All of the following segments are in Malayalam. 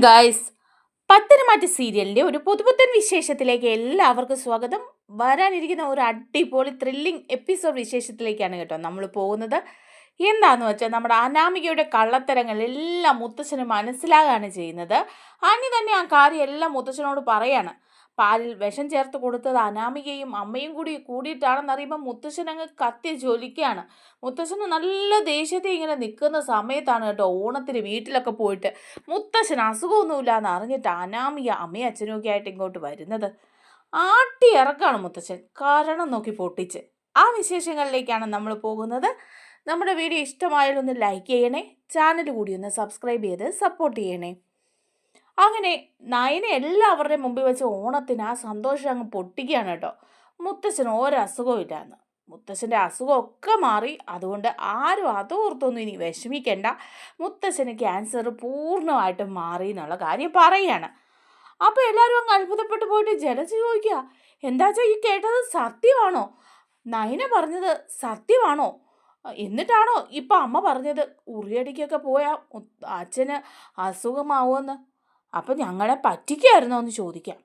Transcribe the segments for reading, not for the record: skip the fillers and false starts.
ഗായ്സ്, പത്തനംമാറ്റ സീരിയലിൻ്റെ ഒരു പുതുപുത്തൻ വിശേഷത്തിലേക്ക് എല്ലാവർക്കും സ്വാഗതം. വരാനിരിക്കുന്ന ഒരു അടിപൊളി ത്രില്ലിംഗ് എപ്പിസോഡ് വിശേഷത്തിലേക്കാണ് കേട്ടോ നമ്മൾ പോകുന്നത്. എന്താണെന്ന് വെച്ചാൽ നമ്മുടെ അനാമികയുടെ കള്ളത്തരങ്ങളെല്ലാം മുത്തച്ഛന് മനസ്സിലാകാണ് ചെയ്യുന്നത്. അനി തന്നെ ആ കാര്യം എല്ലാം മുത്തച്ഛനോട് പറയാണ്. പാലിൽ വിഷം ചേർത്ത് കൊടുത്തത് അനാമികയും അമ്മയും കൂടിയിട്ടാണെന്നറിയുമ്പോൾ മുത്തശ്ശൻ അങ്ങ് കത്തി ജ്വലിക്കുകയാണ്. മുത്തശ്ശന് നല്ല ദേഷ്യത്തിൽ ഇങ്ങനെ നിൽക്കുന്ന സമയത്താണ് കേട്ടോ ഓണത്തിന് വീട്ടിലൊക്കെ പോയിട്ട് മുത്തശ്ശൻ അസുഖമൊന്നുമില്ല എന്ന് അറിഞ്ഞിട്ട് അനാമിക അമ്മയും അച്ഛനും ഒക്കെ ആയിട്ട് ഇങ്ങോട്ട് വരുന്നത്. ആട്ടി ഇറക്കാണ് മുത്തശ്ശൻ കാരണം നോക്കി പൊട്ടിച്ച്. ആ വിശേഷങ്ങളിലേക്കാണ് നമ്മൾ പോകുന്നത്. നമ്മുടെ വീഡിയോ ഇഷ്ടമായാലൊന്ന് ലൈക്ക് ചെയ്യണേ, ചാനൽ കൂടി ഒന്ന് സബ്സ്ക്രൈബ് ചെയ്ത് സപ്പോർട്ട് ചെയ്യണേ. അങ്ങനെ നയനെ എല്ലാവരുടെയും മുമ്പിൽ വെച്ച് ഓണത്തിന് ആ സന്തോഷം അങ്ങ് പൊട്ടിക്കുകയാണ് കേട്ടോ. മുത്തശ്ശന് ഒരസുഖവും ഇല്ലാന്ന്. മുത്തശ്ശൻ്റെ അസുഖമൊക്കെ മാറി. അതുകൊണ്ട് ആരും അതോർത്തൊന്നും ഇനി വിഷമിക്കേണ്ട. മുത്തശ്ശന് ക്യാൻസർ പൂർണ്ണമായിട്ടും മാറി എന്നുള്ള കാര്യം പറയുകയാണ്. അപ്പോൾ എല്ലാവരും അങ്ങ് അത്ഭുതപ്പെട്ടു പോയിട്ട് ജലജ ചോദിക്കുക, എന്താച്ചാ ഈ കേട്ടത് സത്യമാണോ? നയന പറഞ്ഞത് സത്യമാണോ? എന്നിട്ടാണോ ഇപ്പം അമ്മ പറഞ്ഞത് ഉറിയടിക്കൊക്കെ പോയാൽ അച്ഛന് അസുഖമാവുമെന്ന്? അപ്പം ഞങ്ങളെ പറ്റിക്കായിരുന്നോ എന്ന് ചോദിക്കാം.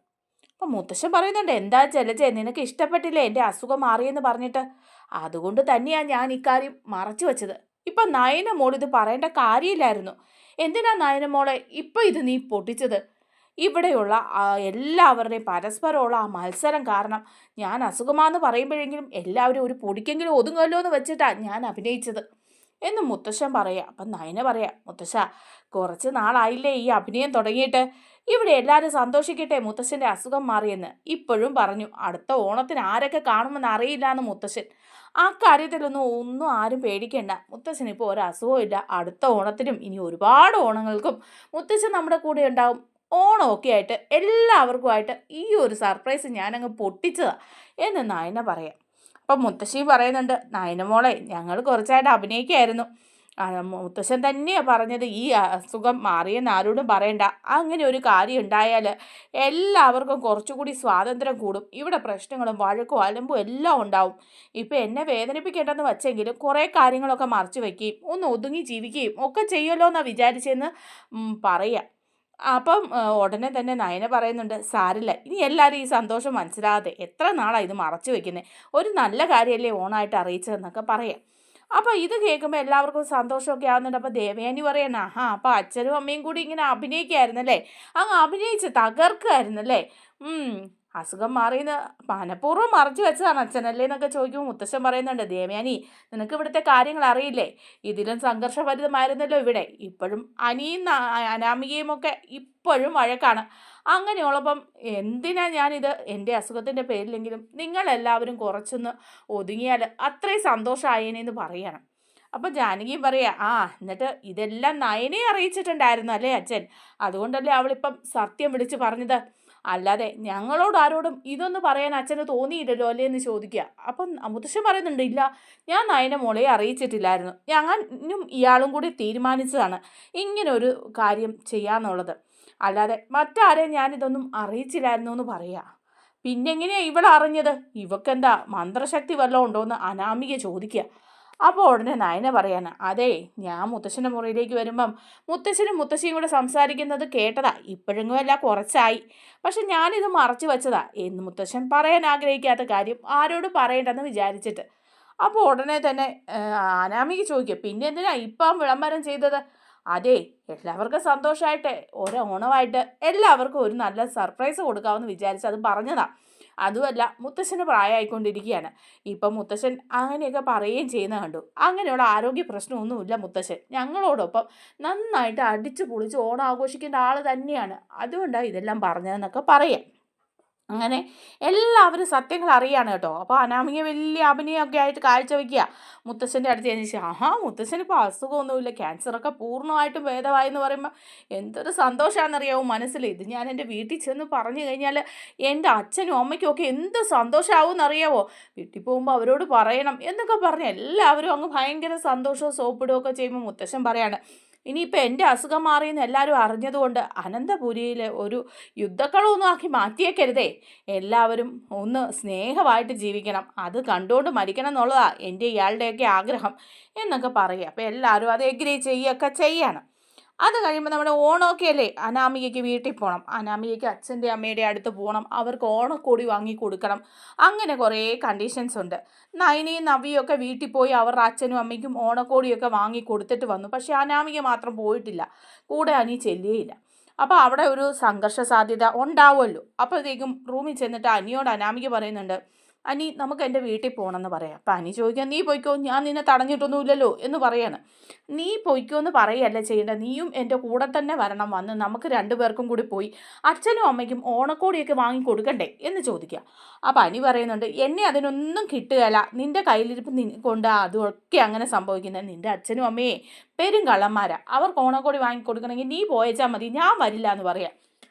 അപ്പം മുത്തശ്ശൻ പറയുന്നുണ്ട്, എന്താ ജലജ, നിനക്ക് ഇഷ്ടപ്പെട്ടില്ലേ എൻ്റെ അസുഖം മാറിയെന്ന് പറഞ്ഞിട്ട്? അതുകൊണ്ട് തന്നെയാണ് ഞാൻ ഇക്കാര്യം മറച്ചു വെച്ചത്. ഇപ്പം നയന മോൾ ഇത് പറയേണ്ട കാര്യമില്ലായിരുന്നു. എന്തിനാ നയന മോളെ ഇപ്പം ഇത് നീ പൊട്ടിച്ചത്? ഇവിടെയുള്ള എല്ലാവരുടെയും പരസ്പരമുള്ള ആ മത്സരം കാരണം ഞാൻ അസുഖമാണെന്ന് പറയുമ്പോഴെങ്കിലും എല്ലാവരും ഒരു പൊടിക്കെങ്കിലും ഒതുങ്ങുമല്ലോ എന്ന് വെച്ചിട്ടാണ് ഞാൻ അഭിനയിച്ചത് എന്ന് മുത്തശ്ശൻ പറയാം. അപ്പം നയന പറയാം, മുത്തശ്ശ കുറച്ച് നാളായില്ലേ ഈ അഭിനയം തുടങ്ങിയിട്ട്, ഇവിടെ എല്ലാവരും സന്തോഷിക്കട്ടെ മുത്തശ്ശൻ്റെ അസുഖം മാറിയെന്ന്. ഇപ്പോഴും പറഞ്ഞു അടുത്ത ഓണത്തിന് ആരൊക്കെ കാണുമെന്ന് അറിയില്ല എന്ന് മുത്തശ്ശൻ. ആ കാര്യത്തിലൊന്നും ആരും പേടിക്കേണ്ട. മുത്തശ്ശന് ഇപ്പോൾ ഒരു അസുഖവും ഇല്ല. അടുത്ത ഓണത്തിനും ഇനി ഒരുപാട് ഓണങ്ങൾക്കും മുത്തശ്ശൻ നമ്മുടെ കൂടെ ഉണ്ടാവും. ഓണമൊക്കെ ആയിട്ട് എല്ലാവർക്കുമായിട്ട് ഈ ഒരു സർപ്രൈസ് ഞാനങ്ങ് പൊട്ടിച്ചതാ എന്ന് നയന പറയാം. അപ്പം മുത്തശ്ശി പറയുന്നുണ്ട്, നയന മോളെ ഞങ്ങൾ കുറച്ചായിട്ട് അഭിനയിക്കുകയായിരുന്നു. മുത്തശ്ശൻ തന്നെയാണ് പറഞ്ഞത് ഈ അസുഖം മാറിയെന്ന് ആരോടും പറയണ്ട. അങ്ങനെ ഒരു കാര്യം ഉണ്ടായാൽ എല്ലാവർക്കും കുറച്ചുകൂടി സ്വാതന്ത്ര്യം കൂടും. ഇവിടെ പ്രശ്നങ്ങളും വഴക്കും അലമ്പും എല്ലാം ഉണ്ടാവും. ഇപ്പം എന്നെ വേദനിപ്പിക്കേണ്ടെന്ന് വച്ചെങ്കിലും കുറേ കാര്യങ്ങളൊക്കെ മറച്ചു വയ്ക്കുകയും ഒന്ന് ഒതുങ്ങി ജീവിക്കുകയും ഒക്കെ ചെയ്യുമല്ലോ എന്നാണ് വിചാരിച്ചതെന്ന് പറയാം. അപ്പം ഉടനെ തന്നെ നയന പറയുന്നുണ്ട്, സാരില്ല, ഇനി എല്ലാവരും ഈ സന്തോഷം മനസ്സിലാകാതെ എത്ര നാളാണ് ഇത് മറച്ചു വെക്കുന്നത്, ഒരു നല്ല കാര്യമല്ലേ ഓണമായിട്ട് അറിയിച്ചതെന്നൊക്കെ പറയാം. അപ്പോൾ ഇത് കേൾക്കുമ്പോൾ എല്ലാവർക്കും സന്തോഷമൊക്കെ ആവുന്നുണ്ട്. അപ്പോൾ ദേവയാനി പറയണ, അപ്പോൾ അച്ഛനും അമ്മയും കൂടി ഇങ്ങനെ അഭിനയിക്കുകയായിരുന്നല്ലേ, അങ്ങ് അഭിനയിച്ച് തകർക്കുമായിരുന്നല്ലേ. അസുഖം മാറിയെന്ന് മനഃപൂർവ്വം മറച്ചു വെച്ചതാണ് അച്ഛനല്ലേ എന്നൊക്കെ ചോദിക്കുമ്പോൾ മുത്തശ്ശൻ പറയുന്നുണ്ട്, ദേവയാനി നിനക്ക് ഇവിടുത്തെ കാര്യങ്ങൾ അറിയില്ലേ, ഇതിലും സംഘർഷഭരിതമായിരുന്നല്ലോ ഇവിടെ. ഇപ്പോഴും അനിയും അനാമികയും ഒക്കെ ഇപ്പോഴും വഴക്കാണ്. അങ്ങനെയുള്ളപ്പം എന്തിനാ ഞാനിത് എൻ്റെ അസുഖത്തിൻ്റെ പേരിലെങ്കിലും നിങ്ങളെല്ലാവരും കുറച്ചൊന്ന് ഒതുങ്ങിയാൽ അത്രയും സന്തോഷമായേനെന്ന് പറയണം. അപ്പം ജാനകിയും പറയാ, എന്നിട്ട് ഇതെല്ലാം നയനെ അറിയിച്ചിട്ടുണ്ടായിരുന്നു അല്ലേ അച്ഛൻ, അതുകൊണ്ടല്ലേ അവളിപ്പം സത്യം വിളിച്ച് പറഞ്ഞത്, അല്ലാതെ ഞങ്ങളോട് ആരോടും ഇതൊന്ന് പറയാൻ അച്ഛന് തോന്നിയില്ലല്ലോ അല്ലേ എന്ന് ചോദിക്കുക. അപ്പം മുത്തശ്ശൻ പറയുന്നുണ്ട്, ഇല്ല, ഞാൻ നയന മോളെ അറിയിച്ചിട്ടില്ലായിരുന്നു. ഞാനും ഇയാളും കൂടി തീരുമാനിച്ചതാണ് ഇങ്ങനെ ഒരു കാര്യം ചെയ്യാന്നുള്ളത്, അല്ലാതെ മറ്റാരെയും ഞാനിതൊന്നും അറിയിച്ചില്ലായിരുന്നു എന്ന് പറയാ. പിന്നെങ്ങനെയാണ് ഇവളറിഞ്ഞത്? ഇവക്കെന്താ മന്ത്രശക്തി വല്ലതും ഉണ്ടോയെന്ന് അനാമിക ചോദിക്കുക. അപ്പോൾ ഉടനെ നയന പറയാണ്, അതെ, ഞാൻ മുത്തശ്ശൻ്റെ മുറിയിലേക്ക് വരുമ്പം മുത്തശ്ശനും മുത്തശ്ശിയും കൂടെ സംസാരിക്കുന്നത് കേട്ടതാ. ഇപ്പോഴെങ്ങുമല്ല, കുറച്ചായി. പക്ഷെ ഞാനിത് മറച്ചു വെച്ചതാ എന്ന് മുത്തശ്ശൻ പറയാൻ ആഗ്രഹിക്കാത്ത കാര്യം ആരോട് പറയണ്ടെന്ന് വിചാരിച്ചിട്ട്. അപ്പോൾ ഉടനെ തന്നെ അനാമിക ചോദിക്കുക, പിന്നെ എന്തിനാ ഇപ്പം വിളംബരം ചെയ്തത്? അതെ, എല്ലാവർക്കും സന്തോഷമായിട്ട് ഓണമായിട്ട് എല്ലാവർക്കും ഒരു നല്ല സർപ്രൈസ് കൊടുക്കാമെന്ന് വിചാരിച്ച് അത് പറഞ്ഞതാ. അതുമല്ല, മുത്തശ്ശന് പ്രായമായിക്കൊണ്ടിരിക്കുകയാണ്. ഇപ്പം മുത്തശ്ശൻ അങ്ങനെയൊക്കെ പറയുകയും ചെയ്യുന്ന കണ്ടു. അങ്ങനെയുള്ള ആരോഗ്യ പ്രശ്നമൊന്നുമില്ല മുത്തശ്ശൻ. ഞങ്ങളോടൊപ്പം നന്നായിട്ട് അടിച്ചു പൊളിച്ച് ഓണം ആഘോഷിക്കേണ്ട ആൾ തന്നെയാണ്. അതുകൊണ്ടാണ് ഇതെല്ലാം പറഞ്ഞതെന്നൊക്കെ പറയാം. അങ്ങനെ എല്ലാവരും സത്യങ്ങൾ അറിയാണ് കേട്ടോ. അപ്പോൾ അനാമിക വലിയ അഭിനയമൊക്കെ ആയിട്ട് കാഴ്ചവെക്കുക. മുത്തശ്ശൻ്റെ അടുത്ത് ചെന്നിട്ട്, മുത്തശ്ശനിപ്പോൾ അസുഖമൊന്നുമില്ല, ക്യാൻസറൊക്കെ പൂർണ്ണമായിട്ടും ഭേദമായി എന്ന് പറയുമ്പോൾ എന്തൊരു സന്തോഷമാണെന്നറിയാമോ മനസ്സിൽ. ഇത് ഞാൻ എൻ്റെ വീട്ടിൽ ചെന്ന് പറഞ്ഞു കഴിഞ്ഞാൽ എൻ്റെ അച്ഛനും അമ്മയ്ക്കും ഒക്കെ എന്ത് സന്തോഷമാവും എന്നറിയാമോ. വീട്ടിൽ പോകുമ്പോൾ അവരോട് പറയണം എന്നൊക്കെ പറഞ്ഞ് എല്ലാവരും അങ്ങ് ഭയങ്കര സന്തോഷവും സോപ്പിടുകയൊക്കെ ചെയ്യുമ്പോൾ മുത്തശ്ശൻ പറയാണ്, ഇനിയിപ്പോൾ എൻ്റെ അസുഖം മാറിയെന്ന് എല്ലാവരും അറിഞ്ഞതുകൊണ്ട് അനന്തപുരിയിൽ ഒരു യുദ്ധക്കളമൊന്നും ആക്കി മാറ്റിയേക്കരുതേ. എല്ലാവരും ഒന്ന് സ്നേഹമായിട്ട് ജീവിക്കണം, അത് കണ്ടുകൊണ്ട് മരിക്കണം എന്നുള്ളതാണ് എൻ്റെ ഇയാളുടെയൊക്കെ ആഗ്രഹം എന്നൊക്കെ പറയുക. അപ്പോൾ എല്ലാവരും അത് എഗ്രി ചെയ്യുകയൊക്കെ ചെയ്യണം. അത് കഴിയുമ്പോൾ നമ്മുടെ ഓണമൊക്കെ അല്ലേ, അനാമികയ്ക്ക് വീട്ടിൽ പോകണം, അനാമികയ്ക്ക് അച്ഛൻ്റെ അമ്മയുടെ അടുത്ത് പോകണം, അവർക്ക് ഓണക്കോടി വാങ്ങി കൊടുക്കണം. അങ്ങനെ കുറേ കണ്ടീഷൻസ് ഉണ്ട്. നയനയും നവ്യയും ഒക്കെ വീട്ടിൽ പോയി അവരുടെ അച്ഛനും അമ്മയ്ക്കും ഓണക്കോടിയൊക്കെ വാങ്ങി കൊടുത്തിട്ട് വന്നു. പക്ഷേ അനാമിക മാത്രം പോയിട്ടില്ല, കൂടെ അനി ചെല്ലുകയില്ല. അപ്പോൾ അവിടെ ഒരു സംഘർഷ സാധ്യത ഉണ്ടാവുമല്ലോ. അപ്പോഴത്തേക്കും റൂമിൽ ചെന്നിട്ട് അനിയോട് അനാമിക പറയുന്നുണ്ട്, അനി നമുക്ക് എൻ്റെ വീട്ടിൽ പോകണമെന്ന് പറയാം. അപ്പം അനി ചോദിക്കാം, നീ പോയിക്കോ, ഞാൻ നിന്നെ തടഞ്ഞിട്ടൊന്നുമില്ലല്ലോ എന്ന് പറയാണ്. നീ പോയിക്കോ എന്ന് പറയുകയല്ല ചെയ്യേണ്ടത്, നീയും എൻ്റെ കൂടെ തന്നെ വരണം, വന്ന് നമുക്ക് രണ്ടുപേർക്കും കൂടി പോയി അച്ഛനും അമ്മയ്ക്കും ഓണക്കോടിയൊക്കെ വാങ്ങി കൊടുക്കണ്ടേ എന്ന് ചോദിക്കുക. അപ്പം അനി പറയുന്നുണ്ട്, എന്നെ അതിനൊന്നും കിട്ടുകയില്ല, നിൻ്റെ കയ്യിലിരിപ്പ് കൊണ്ട് അതൊക്കെ അങ്ങനെ സംഭവിക്കുന്നത്. നിൻ്റെ അച്ഛനും അമ്മയെ പെരും കള്ളന്മാരാ, അവർക്ക് ഓണക്കോടി വാങ്ങി കൊടുക്കണമെങ്കിൽ നീ പോയേച്ചാൽ മതി, ഞാൻ വരില്ല എന്ന് പറയാം.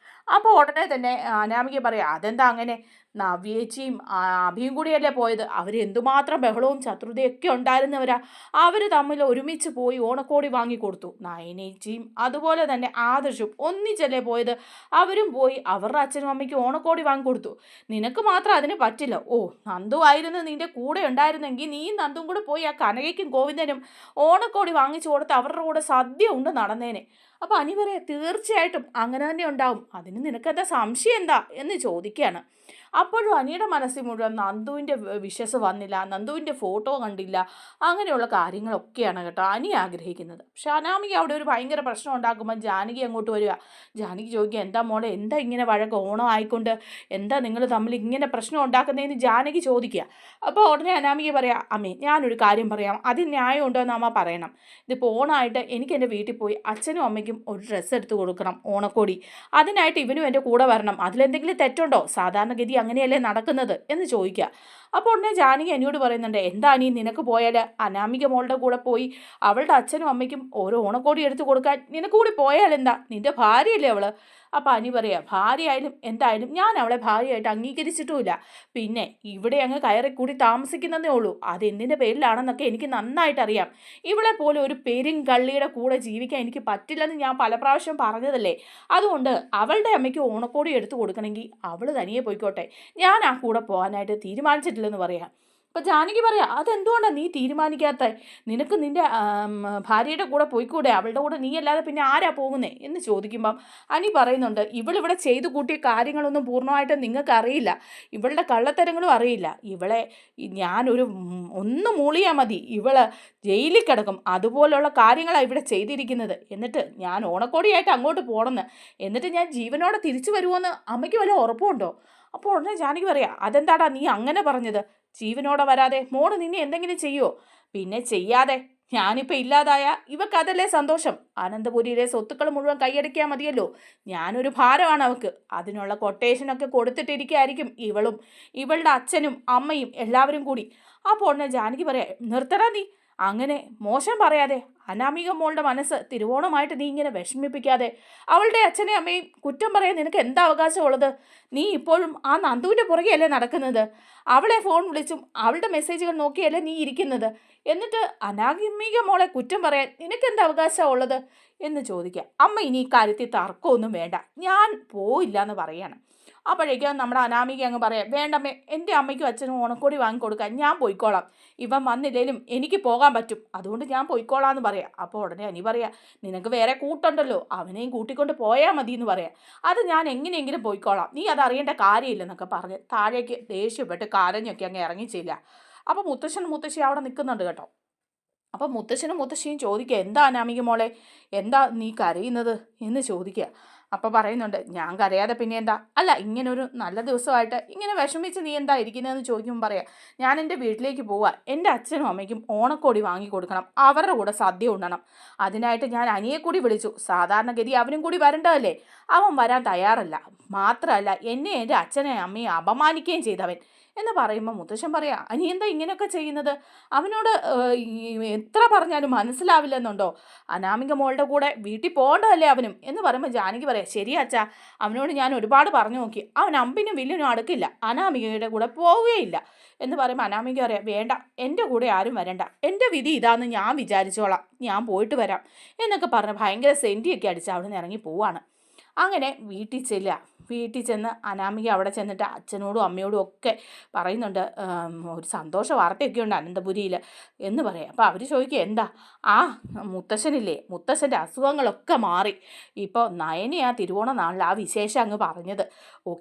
അപ്പോൾ ഉടനെ തന്നെ അനാമിക പറയാം, അതെന്താ അങ്ങനെ, നവ്യേച്ചിയും അഭിയും കൂടിയല്ലേ പോയത്, അവർ എന്തുമാത്രം ബഹളവും ശത്രുതയൊക്കെ ഉണ്ടായിരുന്നവരാ, അവർ തമ്മിൽ ഒരുമിച്ച് പോയി ഓണക്കോടി വാങ്ങിക്കൊടുത്തു. നയനേച്ചിയും അതുപോലെ തന്നെ ആദർശും ഒന്നിച്ചല്ലേ പോയത്, അവരും പോയി അവരുടെ അച്ഛനും അമ്മയ്ക്കും ഓണക്കോടി വാങ്ങിക്കൊടുത്തു. നിനക്ക് മാത്രം അതിന് പറ്റില്ല. ഓ, നന്ദു ആയിരുന്നു നിൻ്റെ കൂടെ ഉണ്ടായിരുന്നെങ്കിൽ നീ നന്ദും കൂടെ പോയി ആ കനകയ്ക്കും ഗോവിന്ദനും ഓണക്കോടി വാങ്ങിച്ചു കൊടുത്ത് അവരുടെ കൂടെ സദ്യ ഉണ്ട് നടന്നേനെ. അപ്പോൾ അനി പറയാം, തീർച്ചയായിട്ടും അങ്ങനെ തന്നെ ഉണ്ടാവും, അതിന് നിനക്കെന്താ സംശയം എന്താ എന്ന് ചോദിക്കുകയാണ്. അപ്പോഴും അനിയുടെ മനസ്സിൽ മുഴുവൻ നന്ദുവിൻ്റെ വിഷസ് വന്നില്ല, നന്ദുവിൻ്റെ ഫോട്ടോ കണ്ടില്ല, അങ്ങനെയുള്ള കാര്യങ്ങളൊക്കെയാണ് കേട്ടോ അനി ആഗ്രഹിക്കുന്നത്. പക്ഷെ അനാമിക അവിടെ ഒരു ഭയങ്കര പ്രശ്നം ഉണ്ടാക്കുമ്പോൾ ജാനകി അങ്ങോട്ട് വരിക. ജാനകി ചോദിക്കുക, എന്താ മോളെ, എന്താ ഇങ്ങനെ വഴക്ക്, ഓണം ആയിക്കൊണ്ട് എന്താ നിങ്ങൾ തമ്മിൽ ഇങ്ങനെ പ്രശ്നം ഉണ്ടാക്കുന്നതെന്ന് ജാനകി ചോദിക്കുക. അപ്പോൾ ഉടനെ അനാമിക പറയാം, അമ്മേ ഞാനൊരു കാര്യം പറയാം, അതിന് ന്യായം ഉണ്ടോ എന്ന് അമ്മ പറയണം. ഇതിപ്പോൾ ഓണമായിട്ട് എനിക്ക് എൻ്റെ വീട്ടിൽ പോയി അച്ഛനും അമ്മയ്ക്കും ഒരു ഡ്രസ്സ് എടുത്ത് കൊടുക്കണം, ഓണക്കോടി, അതിനായിട്ട് ഇവനും എൻ്റെ കൂടെ വരണം, അതിലെന്തെങ്കിലും തെറ്റുണ്ടോ? സാധാരണഗതി അങ്ങനെയല്ലേ നടക്കുന്നത് എന്ന് ചോദിക്കുക. അപ്പോൾ ഉടനെ ജാനകി എന്നോട് പറയുന്നുണ്ട്, എന്താ നീ നിനക്ക് പോയാൽ അനാമിക മോളുടെ കൂടെ പോയി അവളുടെ അച്ഛനും അമ്മയ്ക്കും ഓരോ ഓണക്കോടി എടുത്ത് കൊടുക്കാൻ നിനക്ക് കൂടി പോയാൽ എന്താ, നിൻ്റെ ഭാര്യയല്ലേ അവള്. അപ്പം അനി പറയാം, ഭാര്യയായാലും എന്തായാലും ഞാൻ അവളെ ഭാര്യയായിട്ട് അംഗീകരിച്ചിട്ടുമില്ല, പിന്നെ ഇവിടെ അങ്ങ് കയറിക്കൂടി താമസിക്കുന്നതേ ഉള്ളൂ, അതെന്തിൻ്റെ പേരിലാണെന്നൊക്കെ എനിക്ക് നന്നായിട്ട് അറിയാം. ഇവളെ പോലെ ഒരു പെരുങ്കള്ളിയുടെ കൂടെ ജീവിക്കാൻ എനിക്ക് പറ്റില്ലെന്ന് ഞാൻ പല പ്രാവശ്യം പറഞ്ഞതല്ലേ, അതുകൊണ്ട് അവളുടെ അമ്മയ്ക്ക് ഓണക്കോടി എടുത്തു കൊടുക്കണമെങ്കിൽ അവൾ തനിയെ പോയിക്കോട്ടെ, ഞാൻ ആ കൂടെ പോകാനായിട്ട് തീരുമാനിച്ചിട്ടില്ലെന്ന് പറയാം. അപ്പം ജാനകി പറയാം, അതെന്തുകൊണ്ടാണ് നീ തീരുമാനിക്കാത്ത, നിനക്ക് നിൻ്റെ ഭാര്യയുടെ കൂടെ പോയിക്കൂടെ, അവളുടെ കൂടെ നീ അല്ലാതെ പിന്നെ ആരാ പോകുന്നേ എന്ന് ചോദിക്കുമ്പം അനി പറയുന്നുണ്ട്, ഇവളിവിടെ ചെയ്തു കൂട്ടിയ കാര്യങ്ങളൊന്നും പൂർണ്ണമായിട്ട് നിങ്ങൾക്ക് അറിയില്ല, ഇവളുടെ കള്ളത്തരങ്ങളും അറിയില്ല, ഇവളെ ഞാനൊരു ഒന്ന് മൂളിയാൽ മതി ഇവള് ജയിലിൽ കിടക്കും, അതുപോലുള്ള കാര്യങ്ങളാണ് ഇവിടെ ചെയ്തിരിക്കുന്നത്, എന്നിട്ട് ഞാൻ ഓണക്കോടിയായിട്ട് അങ്ങോട്ട് പോകണമെന്ന്, എന്നിട്ട് ഞാൻ ജീവനോടെ തിരിച്ചു വരുമോയെന്ന് അമ്മയ്ക്ക് വല്ല ഉറപ്പുണ്ടോ? അപ്പോൾ ഉടനെ ജാനകി പറയാം, അതെന്താടാ നീ അങ്ങനെ പറഞ്ഞത്, ജീവനോടെ വരാതെ മോള് നിന്നെ എന്തെങ്കിലും ചെയ്യുമോ? പിന്നെ ചെയ്യാതെ, ഞാനിപ്പോൾ ഇല്ലാതായ ഇവക്കതല്ലേ സന്തോഷം, അനന്തപുരിയിലെ സ്വത്തുക്കൾ മുഴുവൻ കൈയടക്കിയാൽ മതിയല്ലോ, ഞാനൊരു ഭാരമാണ് അവൾക്ക്, അതിനുള്ള കൊട്ടേഷനൊക്കെ കൊടുത്തിട്ടിരിക്കുകയായിരിക്കും ഇവളും ഇവളുടെ അച്ഛനും അമ്മയും എല്ലാവരും കൂടി. അപ്പോൾ ഉടനെ ജാനകി പറയാം, നിർത്തടാ നീ അങ്ങനെ മോശം പറയാതെ, അനാമിക മോളുടെ മനസ്സ് തിരുവോണമായിട്ട് നീ ഇങ്ങനെ വിഷമിപ്പിക്കാതെ, അവളുടെ അച്ഛനെയും അമ്മയും കുറ്റം പറയാൻ നിനക്ക് എന്താ അവകാശമുള്ളത്? നീ ഇപ്പോഴും ആ നന്ദുവിൻ്റെ പുറകെയല്ലേ നടക്കുന്നത്, അവളെ ഫോൺ വിളിച്ചും അവളുടെ മെസ്സേജുകൾ നോക്കിയല്ലേ നീ ഇരിക്കുന്നത്, എന്നിട്ട് അനാമിക മോളെ കുറ്റം പറയാൻ നിനക്ക് എന്താ അവകാശമുള്ളത് എന്ന് ചോദിക്കുക. അമ്മ ഇനി ഈ കാര്യത്തിൽ തർക്കമൊന്നും വേണ്ട, ഞാൻ പോയില്ല എന്ന് പറയാണ്. അപ്പോഴേക്കും നമ്മുടെ അനാമിക അങ്ങ് പറയാം, വേണ്ടമ്മേ, എൻ്റെ അമ്മയ്ക്കും അച്ഛനും ഓണക്കോടി വാങ്ങിക്കൊടുക്കാൻ ഞാൻ പോയിക്കോളാം, ഇവൻ വന്നില്ലേലും എനിക്ക് പോകാൻ പറ്റും, അതുകൊണ്ട് ഞാൻ പോയിക്കോളാം എന്ന് പറയാം. അപ്പോൾ ഉടനെ അനി പറയാം, നിനക്ക് വേറെ കൂട്ടുണ്ടല്ലോ, അവനെയും കൂട്ടിക്കൊണ്ട് പോയാൽ മതി എന്ന് പറയാം, അത് ഞാൻ എങ്ങനെയെങ്കിലും പോയിക്കോളാം, നീ അത് അറിയേണ്ട കാര്യമില്ലെന്നൊക്കെ പറഞ്ഞ് താഴേക്ക് ദേഷ്യപ്പെട്ട് കരഞ്ഞൊക്കെ അങ്ങ് ഇറങ്ങിച്ചില്ല. അപ്പോൾ മുത്തശ്ശനും മുത്തശ്ശി അവിടെ നിൽക്കുന്നുണ്ട് കേട്ടോ. അപ്പം മുത്തശ്ശനും മുത്തശ്ശിയും ചോദിക്കുക, എന്താ അനാമിക മോളെ, എന്താ നീ കരയുന്നത് എന്ന് ചോദിക്കുക. അപ്പോൾ പറയുന്നുണ്ട്, ഞാൻ കരയാതെ പിന്നെ എന്താ, അല്ല ഇങ്ങനെ ഒരു നല്ല ദിവസമായിട്ട് ഇങ്ങനെ വിഷമിച്ച് നീ എന്താ ഇരിക്കുന്നതെന്ന് ചോദിക്കുമ്പോൾ പറയാം, ഞാൻ എൻ്റെ വീട്ടിലേക്ക് പോവാ, എൻ്റെ അച്ഛനും അമ്മയ്ക്കും ഓണക്കോടി വാങ്ങി കൊടുക്കണം, അവരുടെ കൂടെ സദ്യ ഉണ്ണണം, അതിനായിട്ട് ഞാൻ അനിയെ കൂടി വിളിച്ചു, സാധാരണഗതി അവനും കൂടി വരേണ്ടതല്ലേ, അവൻ വരാൻ തയ്യാറല്ല, മാത്രമല്ല എന്നെ എൻ്റെ അച്ഛനെ അമ്മയെ അപമാനിക്കുകയും ചെയ്തവൻ എന്ന് പറയുമ്പോൾ മുത്തശ്ശൻ പറയാം, അനി എന്താ ഇങ്ങനെയൊക്കെ ചെയ്യുന്നത്, അവനോട് എത്ര പറഞ്ഞാലും മനസ്സിലാവില്ലെന്നുണ്ടോ, അനാമിക മോളുടെ കൂടെ വീട്ടിൽ പോകേണ്ടതല്ലേ അവനും എന്ന് പറയുമ്പോൾ ജാനകി പറയാം, ശരി അച്ഛാ, അവനോട് ഞാൻ ഒരുപാട് പറഞ്ഞു നോക്കി, അവൻ അമ്പിനും വില്ലിനും അടുക്കില്ല, അനാമികയുടെ കൂടെ പോവുകയില്ല എന്ന് പറയുമ്പോൾ അനാമിക പറയാം, വേണ്ട, എൻ്റെ കൂടെ ആരും വരണ്ട, എൻ്റെ വിധി ഇതാന്ന് ഞാൻ വിചാരിച്ചോളാം, ഞാൻ പോയിട്ട് വരാം എന്നൊക്കെ പറഞ്ഞ് ഭയങ്കര സെൻറ്റിയൊക്കെ അടിച്ച് അവിടെ നിന്ന് ഇറങ്ങി പോവാണ്. അങ്ങനെ വീട്ടിൽ ചെന്ന് അനാമിക അവിടെ ചെന്നിട്ട് അച്ഛനോടും അമ്മയോടും ഒക്കെ പറയുന്നുണ്ട്, ഒരു സന്തോഷ വാർത്തയൊക്കെ ഉണ്ട് അനന്തപുരിയിൽ എന്ന് പറയാം. അപ്പോൾ അവർ ചോദിക്കുക, എന്താ? ആ മുത്തശ്ശൻ്റെ അസുഖങ്ങളൊക്കെ മാറി. ഇപ്പോൾ നയനയാ തിരുവോണ നാളിൽ ആ വിശേഷം അങ്ങ് പറഞ്ഞത്.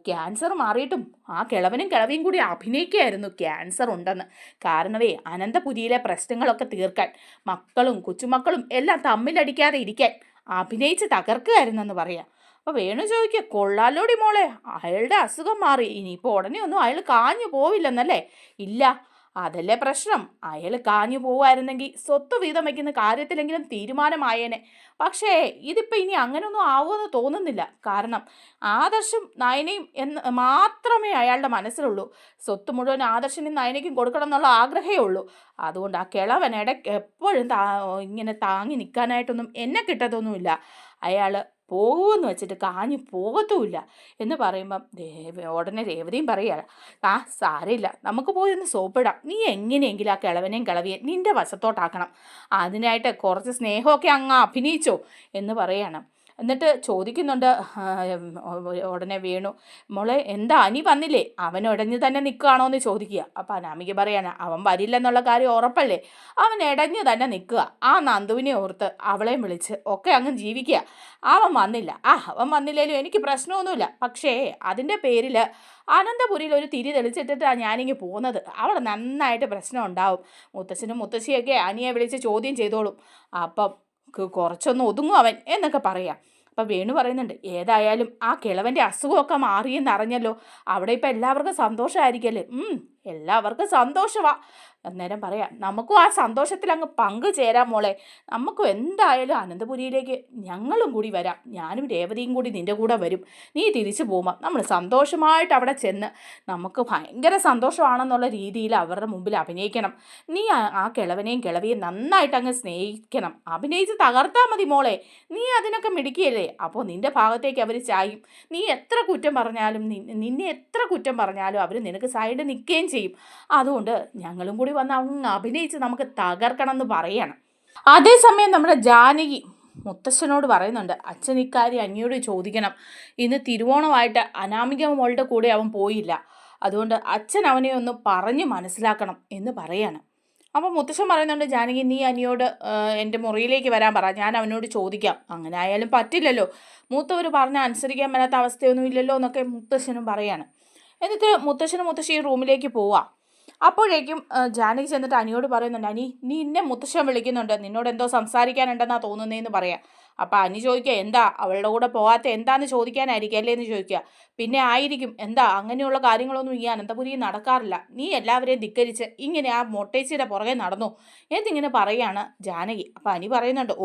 ക്യാൻസർ മാറിയിട്ടും ആ കിളവിയും കൂടി അഭിനയിക്കുകയായിരുന്നു ക്യാൻസർ ഉണ്ടെന്ന്. കാരണമേ അനന്തപുരിയിലെ പ്രശ്നങ്ങളൊക്കെ തീർക്കാൻ, മക്കളും കൊച്ചുമക്കളും എല്ലാം തമ്മിലടിക്കാതെ ഇരിക്കാൻ അഭിനയിച്ച് തകർക്കുകയായിരുന്നെന്ന് പറയാം. അപ്പോൾ വേണു ചോദിക്കുക, കൊള്ളാലോടി മോളെ, അയാളുടെ അസുഖം മാറി, ഇനിയിപ്പോൾ ഉടനെ ഒന്നും അയാൾ കാഞ്ഞു പോവില്ലെന്നല്ലേ? ഇല്ല, അതല്ലേ പ്രശ്നം. അയാൾ കാഞ്ഞു പോവായിരുന്നെങ്കിൽ സ്വത്ത് വീതം വയ്ക്കുന്ന കാര്യത്തിലെങ്കിലും തീരുമാനമായേനെ. പക്ഷേ ഇതിപ്പോൾ ഇനി അങ്ങനെയൊന്നും ആവുമെന്ന് തോന്നുന്നില്ല. കാരണം ആദർശും നയനയും എന്ന് മാത്രമേ അയാളുടെ മനസ്സിലുള്ളൂ. സ്വത്ത് മുഴുവൻ ആദർശനും നയനയ്ക്കും കൊടുക്കണം എന്നുള്ള ആഗ്രഹമേ ഉള്ളൂ. അതുകൊണ്ട് ആ കിളവൻ ഇടയ്ക്ക് എപ്പോഴും ഇങ്ങനെ താങ്ങി നിൽക്കാനായിട്ടൊന്നും എന്നെ കിട്ടത്തൊന്നുമില്ല. അയാൾ പോകുമെന്ന് വെച്ചിട്ട് കാഞ്ഞു പോകത്തുമില്ല എന്ന് പറയുമ്പം ഉടനെ രേവതിയും പറയുക, സാരമില്ല, നമുക്ക് പോയി ഒന്ന് സോപ്പിടാം. നീ എങ്ങനെയെങ്കിലും ആ കിളവിയെ നിൻ്റെ വശത്തോട്ടാക്കണം. അതിനായിട്ട് കുറച്ച് സ്നേഹമൊക്കെ അങ്ങ് അഭിനയിച്ചോ എന്ന് പറയണം. എന്നിട്ട് ചോദിക്കുന്നുണ്ട് ഉടനെ വേണു, മോളെ എന്താ അനി വന്നില്ലേ? അവൻ ഇടഞ്ഞു തന്നെ നിൽക്കുകയാണോ എന്ന് ചോദിക്കുക. അപ്പം അനാമിക പറയാണ്, അവൻ വരില്ലെന്നുള്ള കാര്യം ഉറപ്പല്ലേ, അവൻ ഇടഞ്ഞു തന്നെ നിൽക്കുക. ആ നന്ദുവിനെ ഓർത്ത് അവളെയും വിളിച്ച് ഒക്കെ അങ്ങ് ജീവിക്കുക. അവൻ വന്നില്ല, അവൻ വന്നില്ലേലും എനിക്ക് പ്രശ്നമൊന്നുമില്ല. പക്ഷേ അതിൻ്റെ പേരിൽ അനന്തപുരിയിൽ ഒരു തിരി തെളിച്ചിട്ടിട്ടാണ് ഞാനിങ്ങ് പോകുന്നത്. അവിടെ നന്നായിട്ട് പ്രശ്നം ഉണ്ടാവും. മുത്തശ്ശനും മുത്തശ്ശിയൊക്കെ അനിയെ വിളിച്ച് ചോദ്യം ചെയ്തോളും. അപ്പം കുറച്ചൊന്ന് ഒതുങ്ങും അവൻ എന്നൊക്കെ പറയാം. അപ്പം വേണു പറയുന്നുണ്ട്, ഏതായാലും ആ കിളവൻ്റെ അസുഖമൊക്കെ മാറിയെന്നറിഞ്ഞല്ലോ, അവിടെ ഇപ്പം എല്ലാവർക്കും സന്തോഷമായിരിക്കല്ലേ? എല്ലാവർക്കും സന്തോഷമാണ്. അന്നേരം പറയാം, നമുക്കും ആ സന്തോഷത്തിൽ അങ്ങ് പങ്കുചേരാം മോളെ. നമുക്കും എന്തായാലും അനന്തപുരിയിലേക്ക് ഞങ്ങളും കൂടി വരാം. ഞാനും രേവതിയും കൂടി നിൻ്റെ കൂടെ വരും. നീ തിരിച്ചു പോകുമ്പോൾ നമ്മൾ സന്തോഷമായിട്ട് അവിടെ ചെന്ന് നമുക്ക് ഭയങ്കര സന്തോഷമാണെന്നുള്ള രീതിയിൽ അവരുടെ മുമ്പിൽ അഭിനയിക്കണം. നീ ആ കിളവിയെയും നന്നായിട്ട് അങ്ങ് സ്നേഹിക്കണം. അഭിനയിച്ച് തകർത്താൽ മതി മോളെ. നീ അതിനൊക്കെ മിടുക്കിയല്ലേ? അപ്പോൾ നിൻ്റെ ഭാഗത്തേക്ക് അവർ ചായും. നീ എത്ര കുറ്റം പറഞ്ഞാലും നിന്നെ എത്ര കുറ്റം പറഞ്ഞാലും അവർ നിനക്ക് സൈഡ് നിൽക്കുകയും ചെയ്യും. അതുകൊണ്ട് ഞങ്ങളും കൂടി വന്ന് അങ്ങ് അഭിനയിച്ച് നമുക്ക് തകർക്കണം എന്ന് പറയണം. അതേസമയം നമ്മുടെ ജാനകി മുത്തശ്ശനോട് പറയുന്നുണ്ട്, അച്ഛൻ ഇക്കാര്യം അനിയോട് ചോദിക്കണം. ഇന്ന് തിരുവോണമായിട്ട് അനാമിക മോളുടെ കൂടെ അവൻ പോയില്ല. അതുകൊണ്ട് അച്ഛൻ അവനെ ഒന്ന് പറഞ്ഞ് മനസ്സിലാക്കണം എന്ന് പറയാണ്. അപ്പോൾ മുത്തശ്ശൻ പറയുന്നുണ്ട്, ജാനകി നീ അനിയോട് എൻ്റെ മുറിയിലേക്ക് വരാൻ പറ, ഞാൻ അവനോട് ചോദിക്കാം. അങ്ങനെ ആയാലും പറ്റില്ലല്ലോ, മൂത്തവർ പറഞ്ഞാൽ അനുസരിക്കാൻ പറ്റാത്ത അവസ്ഥയൊന്നും ഇല്ലല്ലോ എന്നൊക്കെ മുത്തശ്ശനും പറയാണ്. എന്നിട്ട് മുത്തശ്ശനും മുത്തശ്ശി റൂമിലേക്ക് പോവാം. അപ്പോഴേക്കും ജാനകി ചെന്നിട്ട് അനിയോട് പറയുന്നുണ്ട്, അനി നീ എന്നെ മുത്തശ്ശൻ വിളിക്കുന്നുണ്ട്, നിന്നോട് എന്തോ സംസാരിക്കാനുണ്ടെന്നാണ് തോന്നുന്നതെന്ന് പറയാം. അപ്പോൾ അനി ചോദിക്കുക, എന്താ അവളുടെ കൂടെ പോകാത്ത എന്താന്ന് ചോദിക്കാനായിരിക്കും അല്ലേ എന്ന് ചോദിക്കുക. പിന്നെ ആയിരിക്കും, എന്താ അങ്ങനെയുള്ള കാര്യങ്ങളൊന്നും ഈ അനന്തപുരിയിൽ നടക്കാറില്ല, നീ എല്ലാവരെയും ധിക്കരിച്ച് ഇങ്ങനെ ആ മൊട്ടേച്ചിയുടെ പുറകെ നടന്നു എന്നിങ്ങനെ പറയാണ് ജാനകി. അപ്പോൾ അനി പറയുന്നുണ്ട്,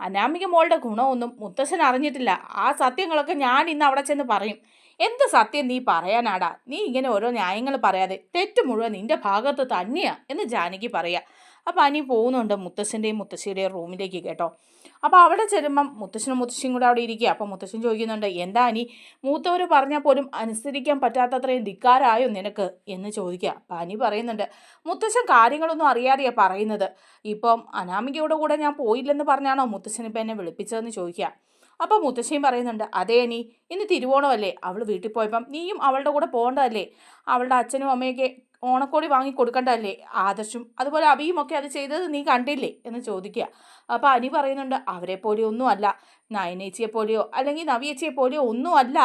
അനാമിക മോളുടെ ഗുണമൊന്നും മുത്തശ്ശൻ അറിഞ്ഞിട്ടില്ല. ആ സത്യങ്ങളൊക്കെ ഞാൻ ഇന്ന് അവിടെ ചെന്ന് പറയും. എന്ത് സത്യം നീ പറയാനാടാ? നീ ഇങ്ങനെ ഓരോ ന്യായങ്ങൾ പറയാതെ തെറ്റ് മുഴുവൻ നിന്റെ ഭാഗത്ത് തന്നെയാ എന്ന് ജാനകി പറയാ. അപ്പം അനി പോകുന്നുണ്ട് മുത്തശ്ശൻ്റെയും മുത്തശ്ശിയുടെയും റൂമിലേക്ക് കേട്ടോ. അപ്പോൾ അവിടെ ചെല്ലുമ്പം മുത്തശ്ശനും മുത്തശ്ശിയും കൂടെ അവിടെ ഇരിക്കുക. അപ്പോൾ മുത്തശ്ശൻ ചോദിക്കുന്നുണ്ട്, എന്താ അനി മൂത്തവർ പറഞ്ഞാൽ പോലും അനുസരിക്കാൻ പറ്റാത്തത്രയും ധിക്കാരായോ നിനക്ക് എന്ന് ചോദിക്കുക. അപ്പം അനി പറയുന്നുണ്ട്, മുത്തശ്ശൻ കാര്യങ്ങളൊന്നും അറിയാതെയാണ് പറയുന്നത്. ഇപ്പം അനാമികയുടെ കൂടെ ഞാൻ പോയില്ലെന്ന് പറഞ്ഞാണോ മുത്തശ്ശനിപ്പം എന്നെ വിളിപ്പിച്ചതെന്ന് ചോദിക്കുക. അപ്പോൾ മുത്തശ്ശിയും പറയുന്നുണ്ട്, അതേ അനി ഇന്ന് തിരുവോണമല്ലേ, അവൾ വീട്ടിൽ പോയപ്പം നീയും അവളുടെ കൂടെ പോകേണ്ടതല്ലേ? അവളുടെ അച്ഛനും അമ്മയൊക്കെ ഓണക്കോടി വാങ്ങി കൊടുക്കേണ്ടതല്ലേ? ആദർശും അതുപോലെ അബിയും ഒക്കെ അത് ചെയ്തത് നീ കണ്ടില്ലേ എന്ന് ചോദിക്കുക. അപ്പോൾ അനി പറയുന്നുണ്ട്, അവരെ പോലെയോ ഒന്നും അല്ല, നയനേച്ചിയെ പോലെയോ അല്ലെങ്കിൽ നവിയേച്ചിയെ പോലെയോ ഒന്നും അല്ല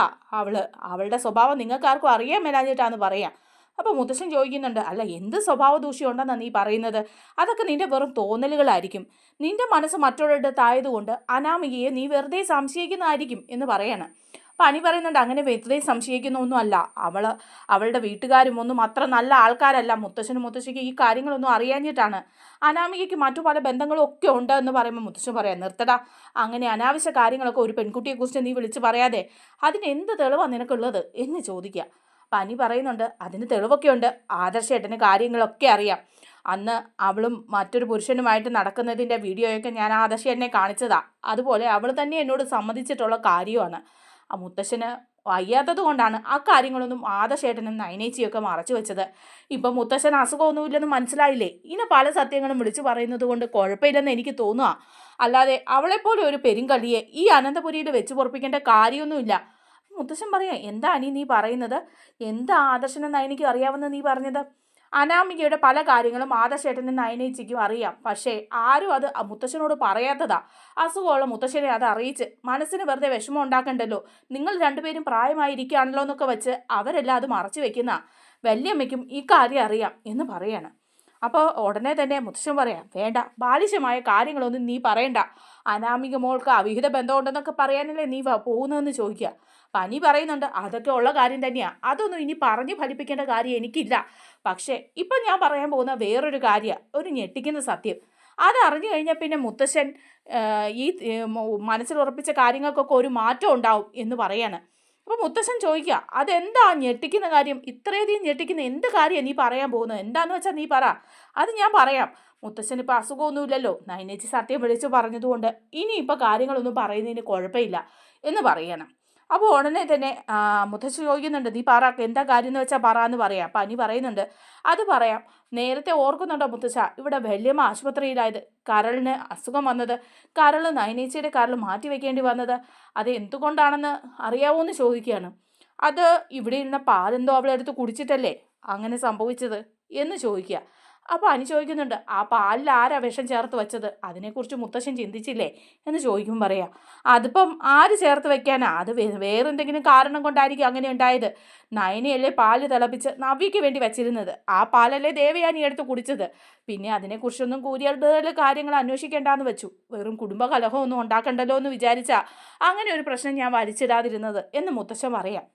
അവളുടെ സ്വഭാവം നിങ്ങൾക്കാർക്കും അറിയാൻ മേലാഞ്ഞിട്ടാന്ന് പറയാം. അപ്പോൾ മുത്തശ്ശൻ ചോദിക്കുന്നുണ്ട്, അല്ല എന്ത് സ്വഭാവ ദൂഷ്യം ഉണ്ടെന്നാണ് നീ പറയുന്നത്? അതൊക്കെ നിന്റെ വെറും തോന്നലുകളായിരിക്കും. നിന്റെ മനസ്സ് മറ്റുള്ളിടത്തായതുകൊണ്ട് അനാമികയെ നീ വെറുതെ സംശയിക്കുന്നതായിരിക്കും എന്ന് പറയാണ്. അപ്പം അനി പറയുന്നുണ്ട്, അങ്ങനെ വെറുതെ സംശയിക്കുന്നൊന്നും അല്ല, അവളുടെ വീട്ടുകാരും ഒന്നും അത്ര നല്ല ആൾക്കാരല്ല. മുത്തശ്ശനും മുത്തശ്ശിക്ക് ഈ കാര്യങ്ങളൊന്നും അറിയാഞ്ഞിട്ടാണ്. അനാമികയ്ക്ക് മറ്റു പല ബന്ധങ്ങളും ഒക്കെ ഉണ്ട് എന്ന് പറയുമ്പോൾ മുത്തശ്ശൻ പറയാം, നിർത്തടാ, അങ്ങനെ അനാവശ്യ കാര്യങ്ങളൊക്കെ ഒരു പെൺകുട്ടിയെക്കുറിച്ച് നീ വിളിച്ച് പറയാതെ, അതിന് എന്ത് തെളിവാണ് നിനക്കുള്ളത് എന്ന് ചോദിക്കുക. അപ്പം അനി പറയുന്നുണ്ട്, അതിന് തെളിവൊക്കെ ഉണ്ട്, ആദർശേട്ടന് കാര്യങ്ങളൊക്കെ അറിയാം. അന്ന് അവളും മറ്റൊരു പുരുഷനുമായിട്ട് നടക്കുന്നതിൻ്റെ വീഡിയോയൊക്കെ ഞാൻ ആദർശേട്ടനെ കാണിച്ചതാ. അതുപോലെ അവൾ തന്നെ എന്നോട് സമ്മതിച്ചിട്ടുള്ള കാര്യമാണ്. ആ മുത്തശ്ശന് വയ്യാത്തത് കൊണ്ടാണ് ആ കാര്യങ്ങളൊന്നും ആദർശേട്ടനും നയനേച്ചിയൊക്കെ മറച്ചു വെച്ചത്. ഇപ്പം മുത്തശ്ശൻ അസുഖമൊന്നുമില്ലെന്ന് മനസ്സിലായില്ലേ? ഇങ്ങനെ പല സത്യങ്ങളും വിളിച്ചു പറയുന്നത് കൊണ്ട് കുഴപ്പമില്ലെന്ന് എനിക്ക് തോന്നുക. അല്ലാതെ അവളെപ്പോലെ ഒരു പെരുങ്കള്ളിയെ ഈ അനന്തപുരിയിൽ വെച്ച് പൊറപ്പിക്കേണ്ട കാര്യമൊന്നുമില്ല. മുത്തശ്ശൻ പറയാം, എന്താ നീ പറയുന്നത്? എന്താ ആദർശനും നയനിക്കും അറിയാവുന്ന നീ പറഞ്ഞത്? അനാമികയുടെ പല കാര്യങ്ങളും ആദർശേട്ടനും നയനേച്ചിക്കും അറിയാം. പക്ഷേ ആരും അത് മുത്തശ്ശനോട് പറയാത്തതാ. അസുഖമുള്ള മുത്തശ്ശനെ അത് അറിയിച്ച് മനസ്സിന് വെറുതെ വിഷമം ഉണ്ടാക്കണ്ടല്ലോ. നിങ്ങൾ രണ്ടുപേരും പ്രായമായിരിക്കുകയാണല്ലോ എന്നൊക്കെ വെച്ച് അവരെല്ലാം അത് മറച്ചു വെക്കുന്ന. വല്യമ്മയ്ക്കും ഈ കാര്യം അറിയാം എന്ന് പറയാണ്. അപ്പോൾ ഉടനെ തന്നെ മുത്തശ്ശൻ പറയാം, വേണ്ട, ബാലിശമായ കാര്യങ്ങളൊന്നും നീ പറയണ്ട. അനാമിക മോൾക്ക് അവിഹിത ബന്ധമുണ്ടെന്നൊക്കെ പറയാനല്ലേ നീ പോകുന്നതെന്ന് ചോദിക്കുക. പനി പറയുന്നുണ്ട്, അതൊക്കെ ഉള്ള കാര്യം തന്നെയാണ്. അതൊന്നും ഇനി പറഞ്ഞ് ഫലിപ്പിക്കേണ്ട കാര്യം എനിക്കില്ല. പക്ഷേ ഇപ്പം ഞാൻ പറയാൻ പോകുന്ന വേറൊരു കാര്യമാണ്, ഒരു ഞെട്ടിക്കുന്ന സത്യം. അതറിഞ്ഞു കഴിഞ്ഞാൽ പിന്നെ മുത്തശ്ശൻ ഈ മനസ്സിൽ ഉറപ്പിച്ച കാര്യങ്ങൾക്കൊക്കെ ഒരു മാറ്റം ഉണ്ടാവും എന്ന് പറയാണ്. അപ്പോൾ മുത്തശ്ശൻ ചോദിക്കുക, അതെന്താ ഞെട്ടിക്കുന്ന കാര്യം? ഇത്രയധികം ഞെട്ടിക്കുന്ന എന്ത് കാര്യമാണ് നീ പറയാൻ പോകുന്നത്? എന്താണെന്ന് വെച്ചാൽ നീ പറ, അത് ഞാൻ പറയാം. മുത്തശ്ശന് ഇപ്പോൾ അസുഖമൊന്നുമില്ലല്ലോ, നയനേച്ചി സത്യം വിളിച്ചു പറഞ്ഞതുകൊണ്ട് ഇനിയിപ്പോൾ കാര്യങ്ങളൊന്നും പറയുന്നതിന് കുഴപ്പമില്ല എന്ന് പറയണം. അപ്പോൾ ഉടനെ തന്നെ മുത്തശ്ശി ചോദിക്കുന്നുണ്ട്, നീ പറ, എന്താ കാര്യം എന്ന് വെച്ചാൽ പറ എന്ന് പറയാം. അപ്പം അനി പറയുന്നുണ്ട്, അത് പറയാം. നേരത്തെ ഓർക്കുന്നുണ്ടോ മുത്തശ്ശ, ഇവിടെ വല്യമ്മ ആശുപത്രിയിലായത്, കരളിന് അസുഖം വന്നത്, കരൾ നയനേച്ചിയുടെ കരൾ മാറ്റി വെക്കേണ്ടി വന്നത്, അത് എന്തുകൊണ്ടാണെന്ന് അറിയാവോ എന്ന് ചോദിക്കുകയാണ്. അത് ഇവിടെ ഇരുന്ന പാലെന്തോ അവളെടുത്ത് കുടിച്ചിട്ടല്ലേ അങ്ങനെ സംഭവിച്ചത് എന്ന് ചോദിക്കുക. അപ്പോൾ അനി ചോദിക്കുന്നുണ്ട്, ആ പാലിൽ ആരാ വിഷം ചേർത്ത് വെച്ചത്? അതിനെക്കുറിച്ച് മുത്തശ്ശൻ ചിന്തിച്ചില്ലേ എന്ന് ചോദിക്കുമ്പോൾ പറയാം, അതിപ്പം ആര് ചേർത്ത് വെക്കാനാ? അത് വേറെന്തെങ്കിലും കാരണം കൊണ്ടായിരിക്കും അങ്ങനെ ഉണ്ടായത്. നയനയല്ലേ പാല് തിളപ്പിച്ച് നവ്യയ്ക്ക് വേണ്ടി വെച്ചിരുന്നത്, ആ പാലല്ലേ ദേവയാനി എടുത്ത് കുടിച്ചത്. പിന്നെ അതിനെക്കുറിച്ചൊന്നും കൂടുതൽ കാര്യങ്ങൾ അന്വേഷിക്കേണ്ടെന്ന് വെച്ചു. വെറും കുടുംബ കലഹമൊന്നും ഉണ്ടാക്കണ്ടല്ലോ എന്ന് വിചാരിച്ചാ അങ്ങനെ ഒരു പ്രശ്നം ഞാൻ വലിച്ചിടാതിരുന്നത് എന്ന് മുത്തശ്ശൻ പറയാം.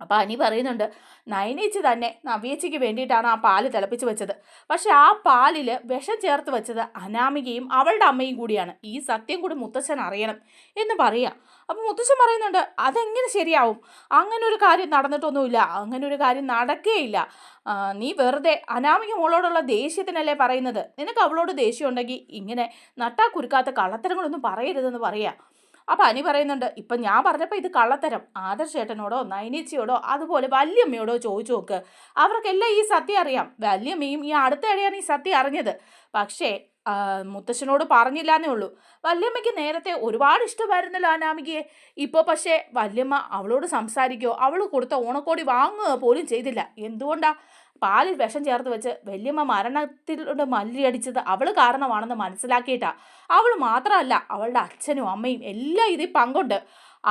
അപ്പോൾ അനി പറയുന്നുണ്ട്, നയനേച്ചി തന്നെ നവ്യേച്ചിക്ക് വേണ്ടിയിട്ടാണ് ആ പാല് തിളപ്പിച്ച് വെച്ചത്. പക്ഷെ ആ പാലിൽ വിഷം ചേർത്ത് വെച്ചത് അനാമികയും അവളുടെ അമ്മയും കൂടിയാണ്. ഈ സത്യം കൂടി മുത്തശ്ശൻ അറിയണം എന്ന് പറയാം. അപ്പോൾ മുത്തശ്ശൻ പറയുന്നുണ്ട്, അതെങ്ങനെ ശരിയാവും? അങ്ങനെ ഒരു കാര്യം നടന്നിട്ടൊന്നുമില്ല, അങ്ങനെ ഒരു കാര്യം നടക്കുകയില്ല. നീ വെറുതെ അനാമിക മോളോടുള്ള ദേഷ്യത്തിനല്ലേ പറയുന്നത്. നിനക്ക് അവളോട് ദേഷ്യം ഉണ്ടെങ്കിൽ ഇങ്ങനെ നട്ടാ കുരുക്കാത്ത കള്ളത്തരങ്ങളൊന്നും പറയരുതെന്ന് പറയാം. അപ്പം അനി പറയുന്നുണ്ട്, ഇപ്പം ഞാൻ പറഞ്ഞപ്പോൾ ഇത് കള്ളത്തരം. ആദർശേട്ടനോടോ നയനേച്ചിയോടോ അതുപോലെ വല്യമ്മയോടോ ചോദിച്ചു നോക്ക്, അവർക്കെല്ലാം ഈ സത്യം അറിയാം. വല്യമ്മയും ഈ അടുത്തിടെയാണ് ഈ സത്യം അറിഞ്ഞത്. പക്ഷേ മുത്തശ്ശനോട് പറഞ്ഞില്ല എന്നേ ഉള്ളൂ. വല്യമ്മയ്ക്ക് നേരത്തെ ഒരുപാട് ഇഷ്ടമായിരുന്നല്ലോ അനാമികയെ. ഇപ്പോൾ പക്ഷേ വല്യമ്മ അവളോട് സംസാരിക്കുകയോ അവൾ കൊടുത്ത ഓണക്കോടി വാങ്ങുക പോലും ചെയ്തില്ല. എന്തുകൊണ്ടാ? പാലിൽ വിഷം ചേർത്ത് വെച്ച് വല്യമ്മ മരണത്തിലൂടെ മല്ലിയടിച്ചത് അവൾ കാരണമാണെന്ന് മനസ്സിലാക്കിയിട്ടാ. അവൾ മാത്രമല്ല, അവളുടെ അച്ഛനും അമ്മയും എല്ലാം ഇതിൽ പങ്കുണ്ട്.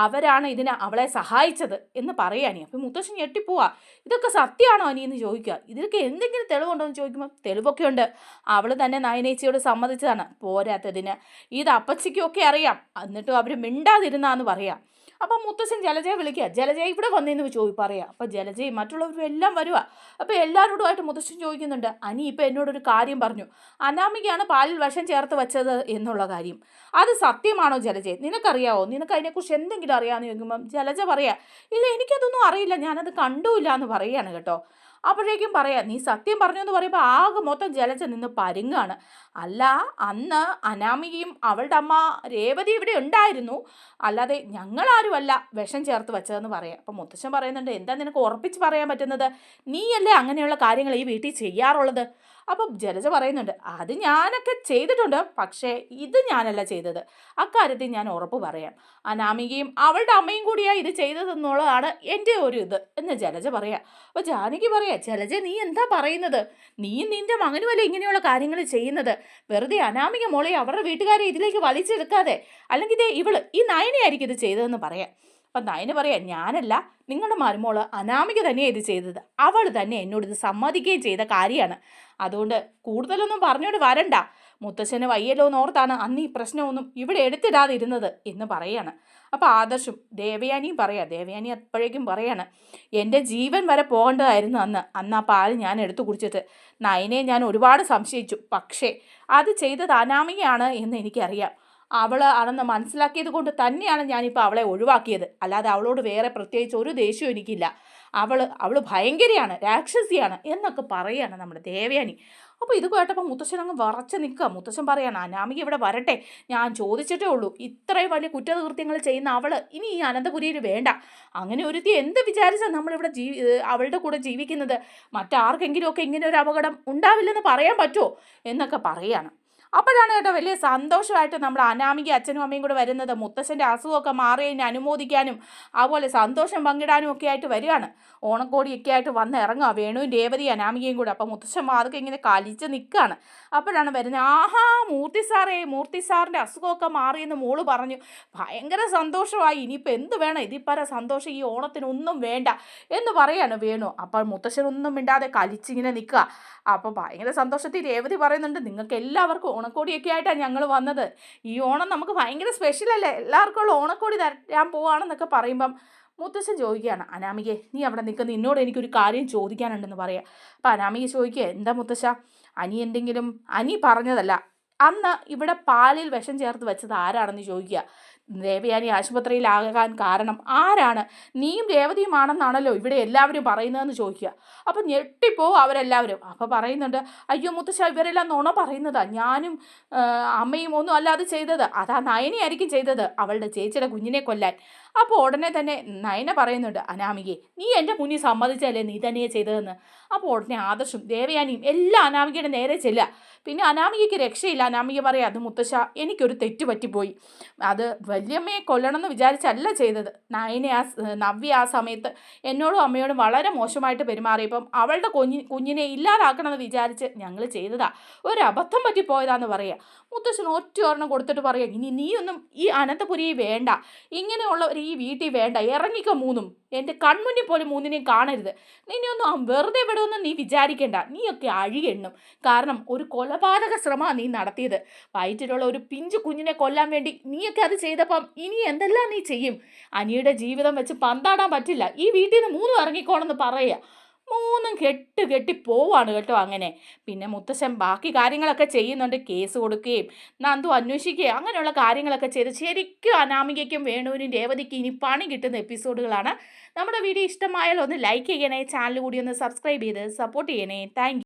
അവരാണ് ഇതിന് അവളെ സഹായിച്ചത് എന്ന് പറയാനി. അപ്പം മുത്തശ്ശൻ ഞെട്ടിപ്പോവാ. ഇതൊക്കെ സത്യമാണോ അനി എന്ന് ചോദിക്കുക. ഇതിലൊക്കെ എന്തെങ്കിലും തെളിവുണ്ടോ എന്ന് ചോദിക്കുമ്പോൾ തെളിവൊക്കെ ഉണ്ട്. അവൾ തന്നെ നയനേച്ചിയോട് സമ്മതിച്ചതാണ്. പോരാത്തതിന് ഇത് അപ്പച്ചിക്കൊക്കെ അറിയാം, എന്നിട്ടും അവർ മിണ്ടാതിരുന്നാന്ന് പറയാം. അപ്പം മുത്തശ്ശൻ ജലജയെ വിളിക്കുക, ജലജയ ഇവിടെ വന്നേന്ന് പറയാം. അപ്പം ജലജയും മറ്റുള്ളവരും എല്ലാം വരുക. അപ്പം എല്ലാവരോടുമായിട്ട് മുത്തശ്ശൻ ചോദിക്കുന്നുണ്ട്, അനി ഇപ്പം എന്നോടൊരു കാര്യം പറഞ്ഞു, അനാമികയാണ് പാലിൽ വിഷം ചേർത്ത് വെച്ചത് എന്നുള്ള കാര്യം. അത് സത്യമാണോ ജലജയെ? നിനക്കറിയാവോ? നിനക്ക് അതിനെക്കുറിച്ച് എന്തെങ്കിലും അറിയാമെന്ന് ചോദിക്കുമ്പം ജലജ പറയാ, ഇല്ല, എനിക്കതൊന്നും അറിയില്ല, ഞാനത് കണ്ടുമില്ല എന്ന് പറയുകയാണ് കേട്ടോ. അപ്പോഴേക്കും പറയാം, നീ സത്യം പറഞ്ഞു എന്ന് പറയുമ്പോൾ ആകെ മൊത്തം ജലജ നിന്ന് പരുങ്ങാണ്. അല്ല, അന്ന് അനാമികയും അവളുടെ അമ്മ രേവതി ഇവിടെ ഉണ്ടായിരുന്നു, അല്ലാതെ ഞങ്ങളാരുമല്ല വിഷം ചേർത്ത് വെച്ചതെന്ന് പറയാം. അപ്പം മുത്തശ്ശൻ പറയുന്നുണ്ട്, എന്താ നിനക്ക് ഉറപ്പിച്ച് പറയാൻ പറ്റുന്നത്? നീയല്ലേ അങ്ങനെയുള്ള കാര്യങ്ങൾ ഈ വീട്ടിൽ ചെയ്യാറുള്ളത്? അപ്പം ജലജ പറയുന്നുണ്ട്, അത് ഞാനൊക്കെ ചെയ്തിട്ടുണ്ട്, പക്ഷേ ഇത് ഞാനല്ല ചെയ്തത്. അക്കാര്യത്തിൽ ഞാൻ ഉറപ്പ് പറയാം. അനാമികയും അവളുടെ അമ്മയും കൂടിയാണ് ഇത് ചെയ്തതെന്നുള്ളതാണ് എൻ്റെ ഒരു ഇത് എന്ന് ജലജ പറയാം. അപ്പോൾ ജാനകി പറയാം, ജലജ നീ എന്താ പറയുന്നത്? നീയും നിൻ്റെ മകനുമല്ലേ ഇങ്ങനെയുള്ള കാര്യങ്ങൾ ചെയ്യുന്നത്? വെറുതെ അനാമിക മോളെ അവരുടെ വീട്ടുകാരെ ഇതിലേക്ക് വലിച്ചെടുക്കാതെ, അല്ലെങ്കിൽ ഇതേ ഈ നയനയായിരിക്കും ഇത് ചെയ്തതെന്ന് പറയാം. അപ്പം നയന പറയാം, ഞാനല്ല, നിങ്ങളുടെ മരുമോള് അനാമിക തന്നെയാണ് ഇത് ചെയ്തത്. അവൾ തന്നെ എന്നോട് ഇത് സമ്മതിക്കുകയും ചെയ്ത കാര്യമാണ്. അതുകൊണ്ട് കൂടുതലൊന്നും പറഞ്ഞോണ്ട് വരണ്ട. മുത്തശ്ശന് വയ്യല്ലോ എന്നോർത്താണ് അന്ന് ഈ പ്രശ്നമൊന്നും ഇവിടെ എടുത്തിടാതിരുന്നത് എന്ന് പറയാണ്. അപ്പോൾ ആദർശും ദേവയാനിയും പറയാം. ദേവയാനി അപ്പോഴേക്കും പറയാണ്, എൻ്റെ ജീവൻ വരെ പോകേണ്ടതായിരുന്നു അന്ന് ആ പാൽ ഞാൻ എടുത്തു കുടിച്ചിട്ട്. നയനെ ഞാൻ ഒരുപാട് സംശയിച്ചു, പക്ഷേ അത് ചെയ്തത് അനാമികയാണ് എന്ന് എനിക്കറിയാം. അവൾ ആണെന്ന് മനസ്സിലാക്കിയത് കൊണ്ട് തന്നെയാണ് ഞാനിപ്പോൾ അവളെ ഒഴിവാക്കിയത്. അല്ലാതെ അവളോട് വേറെ പ്രത്യേകിച്ച് ഒരു ദേഷ്യവും എനിക്കില്ല. അവൾ ഭയങ്കരിയാണ്, രാക്ഷസിയാണ് എന്നൊക്കെ പറയുകയാണ് നമ്മുടെ ദേവയാനി. അപ്പോൾ ഇത് കേട്ടപ്പോൾ മുത്തശ്ശൻ അങ്ങ് വിറച്ച് നിൽക്കുക. മുത്തശ്ശൻ പറയാണ്, അനാമിക ഇവിടെ വരട്ടെ, ഞാൻ ചോദിച്ചിട്ടേ ഉള്ളൂ. ഇത്രയും വലിയ കുറ്റകൃത്യങ്ങൾ ചെയ്യുന്ന അവൾ ഇനി ഈ അനന്തപുരിയിൽ വേണ്ട. അങ്ങനെ ഒരുത്തി എന്ത് വിചാരിച്ചാൽ നമ്മളിവിടെ അവളുടെ കൂടെ ജീവിക്കുന്നത്? മറ്റാർക്കെങ്കിലുമൊക്കെ ഇങ്ങനെ ഒരു അപകടം ഉണ്ടാവില്ലെന്ന് പറയാൻ പറ്റുമോ എന്നൊക്കെ പറയുകയാണ്. അപ്പോഴാണ് കേട്ടോ വലിയ സന്തോഷമായിട്ട് നമ്മുടെ അനാമിക അച്ഛനും അമ്മയും കൂടെ വരുന്നത്. മുത്തശ്ശൻ്റെ അസുഖമൊക്കെ മാറിയതിനെ അനുമോദിക്കാനും അതുപോലെ സന്തോഷം പങ്കിടാനും ഒക്കെ ആയിട്ട് വരികയാണ്. ഓണക്കോടിയൊക്കെ ആയിട്ട് വന്ന് ഇറങ്ങുക വേണുവും രേവതി അനാമികയും കൂടെ. അപ്പം മുത്തശ്ശൻ അതൊക്കെ ഇങ്ങനെ കളിച്ച് നിൽക്കുകയാണ്. അപ്പോഴാണ് വരുന്നത്, ആഹാ മൂർത്തി സാറിൻ്റെ അസുഖമൊക്കെ മാറിയെന്ന് മോള് പറഞ്ഞു. ഭയങ്കര സന്തോഷമായി. ഇനിയിപ്പോൾ എന്ത് വേണം? ഇതിപ്പറ സന്തോഷം ഈ ഓണത്തിനൊന്നും വേണ്ട എന്ന് പറയാണ് വേണു. അപ്പോൾ മുത്തശ്ശനൊന്നും മിണ്ടാതെ കളിച്ചിങ്ങനെ നിൽക്കുക. അപ്പോൾ ഭയങ്കര സന്തോഷത്തിൽ രേവതി പറയുന്നുണ്ട്, നിങ്ങൾക്ക് എല്ലാവർക്കും ഓണക്കോടിയൊക്കെ ആയിട്ടാണ് ഞങ്ങൾ വന്നത്. ഈ ഓണം നമുക്ക് ഭയങ്കര സ്പെഷ്യലല്ലേ, എല്ലാവർക്കും ഉള്ള ഓണക്കോടി തരാൻ പോവാണെന്നൊക്കെ പറയുമ്പം മുത്തശ്ശൻ ചോദിക്കുകയാണ്, അനാമികയെ നീ അവിടെ നിൽക്കുന്ന, നിന്നോട് എനിക്കൊരു കാര്യം ചോദിക്കാനുണ്ടെന്ന് പറയാം. അപ്പം അനാമിക ചോദിക്കുക, എന്താ മുത്തശ്ശ? അനി പറഞ്ഞതല്ല, അന്ന് ഇവിടെ പാലിൽ വിഷം ചേർത്ത് വെച്ചത് ആരാണെന്ന് ചോദിക്കുക. ദേവയാനി ആശുപത്രിയിലാകാൻ കാരണം ആരാണ്? നീയും രേവതിയുമാണെന്നാണല്ലോ ഇവിടെ എല്ലാവരും പറയുന്നതെന്ന് ചോദിക്കുക. അപ്പം ഞെട്ടിപ്പോവും അവരെല്ലാവരും. അപ്പോൾ പറയുന്നുണ്ട്, അയ്യോ മുത്തശ്ശ, ഇവരെല്ലാം നുണ പറയുന്നതാ. ഞാനും അമ്മയും ഒന്നും അല്ലാതെ ചെയ്തത്. അതാ നയനയായിരിക്കും ചെയ്തത്, അവളുടെ ചേച്ചിയുടെ കുഞ്ഞിനെ കൊല്ലാൻ. അപ്പോൾ ഉടനെ തന്നെ നയന പറയുന്നുണ്ട്, അനാമികയെ നീ എൻ്റെ മുന്നിൽ സമ്മതിച്ചല്ലേ നീ തന്നെയേ ചെയ്തതെന്ന്. അപ്പോൾ ഉടനെ ആദർശും ദേവയാനിയും എല്ലാം അനാമികയുടെ നേരെ ചെല്ലുക. പിന്നെ അനാമികയ്ക്ക് രക്ഷയില്ല. അനാമിക പറയാം, അത് മുത്തശ്ശ എനിക്കൊരു തെറ്റ് പറ്റിപ്പോയി. അത് വല്യമ്മയെ കൊല്ലണമെന്ന് വിചാരിച്ചല്ല ചെയ്തത്. നവ്യ ആ സമയത്ത് എന്നോടും അമ്മയോടും വളരെ മോശമായിട്ട് പെരുമാറിയപ്പം അവളുടെ കുഞ്ഞിനെ ഇല്ലാതാക്കണമെന്ന് വിചാരിച്ച് ഞങ്ങൾ ചെയ്തതാ. ഒരബദ്ധം പറ്റിപ്പോയതാന്ന് പറയുക. മുത്തശ്ശൻ ഒറ്റ ഒരെണ്ണം കൊടുത്തിട്ട് പറയാം, ഇനി നീയൊന്നും ഈ അനന്തപുരിയിൽ വേണ്ട, ഇങ്ങനെയുള്ളവർ ഈ വീട്ടിൽ വേണ്ട, ഇറങ്ങിക്കോ മൂന്നും. എൻ്റെ കൺമുന്നിൽ പോലും മൂന്നിനെയും കാണരുത്. നിന്നെയൊന്നും വെറുതെ വിടുമെന്ന് നീ വിചാരിക്കേണ്ട. നീയൊക്കെ അഴിയെണ്ണും. കാരണം ഒരു കൊലപാതക ശ്രമമാണ് നീ നടത്തിയത്. വയറ്റിലുള്ള ഒരു പിഞ്ചു കുഞ്ഞിനെ കൊല്ലാൻ വേണ്ടി നീയൊക്കെ അത് ചെയ്തപ്പം ഇനി എന്തെല്ലാം നീ ചെയ്യും? അനിയുടെ ജീവിതം വെച്ച് പന്താടാൻ പറ്റില്ല. ഈ വീട്ടിൽ നിന്ന് മൂന്നും ഇറങ്ങിക്കോണമെന്ന് പറയുക. മൂന്നും കെട്ടി പോവാണ് കേട്ടോ. അങ്ങനെ പിന്നെ മുത്തശ്ശൻ ബാക്കി കാര്യങ്ങളൊക്കെ ചെയ്യുന്നുണ്ട്. കേസ് കൊടുക്കുകയും നന്ദു അന്വേഷിക്കുകയും അങ്ങനെയുള്ള കാര്യങ്ങളൊക്കെ ചെയ്ത് ശരിക്കും അനാമികയ്ക്കും വേണുവിനും രേവതിക്കും ഇനി പണി കിട്ടുന്ന എപ്പിസോഡുകളാണ്. നമ്മുടെ വീഡിയോ ഇഷ്ടമായാലും ഒന്ന് ലൈക്ക് ചെയ്യണേ, ചാനൽ കൂടി ഒന്ന് സബ്സ്ക്രൈബ് ചെയ്ത് സപ്പോർട്ട് ചെയ്യണേ. താങ്ക്